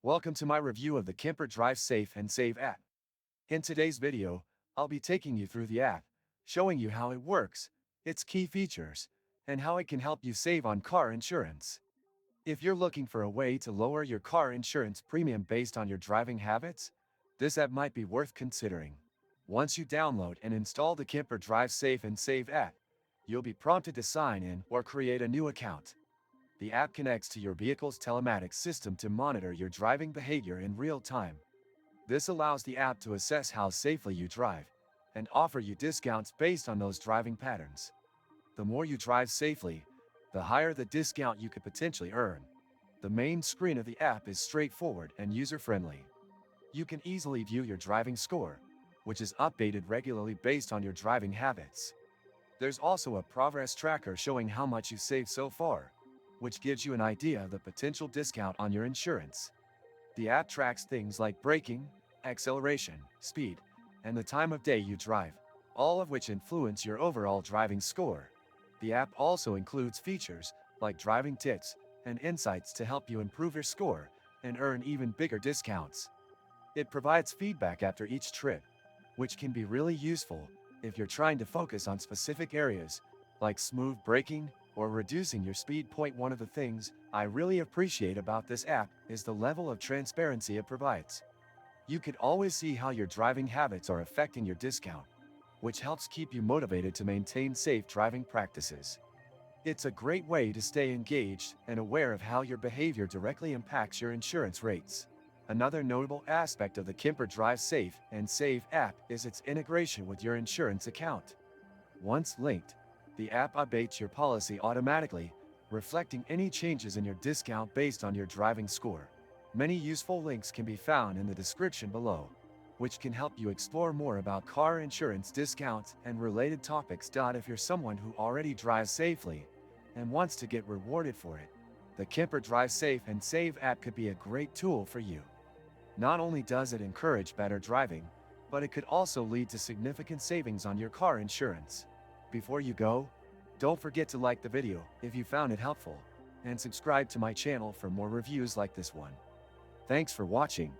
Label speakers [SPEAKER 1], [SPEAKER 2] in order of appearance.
[SPEAKER 1] Welcome to my review of the Kemper Drive Safe and Save app. In today's video, I'll be taking you through the app, showing you how it works, its key features, and how it can help you save on car insurance. If you're looking for a way to lower your car insurance premium based on your driving habits, this app might be worth considering. Once you download and install the Kemper Drive Safe and Save app, you'll be prompted to sign in or create a new account. The app connects to your vehicle's telematics system to monitor your driving behavior in real time. This allows the app to assess how safely you drive and offer you discounts based on those driving patterns. The more you drive safely, the higher the discount you could potentially earn. The main screen of the app is straightforward and user-friendly. You can easily view your driving score, which is updated regularly based on your driving habits. There's also a progress tracker showing how much you saved so far, which gives you an idea of the potential discount on your insurance. The app tracks things like braking, acceleration, speed, and the time of day you drive, all of which influence your overall driving score. The app also includes features like driving tips and insights to help you improve your score and earn even bigger discounts. It provides feedback after each trip, which can be really useful if you're trying to focus on specific areas like smooth braking or reducing your speed. One of the things I really appreciate about this app is the level of transparency it provides. You can always see how your driving habits are affecting your discount, which helps keep you motivated to maintain safe driving practices. It's a great way to stay engaged and aware of how your behavior directly impacts your insurance rates. Another notable aspect of the Kemper Drive Safe and Save app is its integration with your insurance account. Once linked, the app updates your policy automatically, reflecting any changes in your discount based on your driving score. Many useful links can be found in the description below, which can help you explore more about car insurance discounts and related topics. If you're someone who already drives safely and wants to get rewarded for it, the Kemper Drive Safe and Save app could be a great tool for you. Not only does it encourage better driving, but it could also lead to significant savings on your car insurance. Before you go, don't forget to like the video if you found it helpful, and subscribe to my channel for more reviews like this one. Thanks for watching.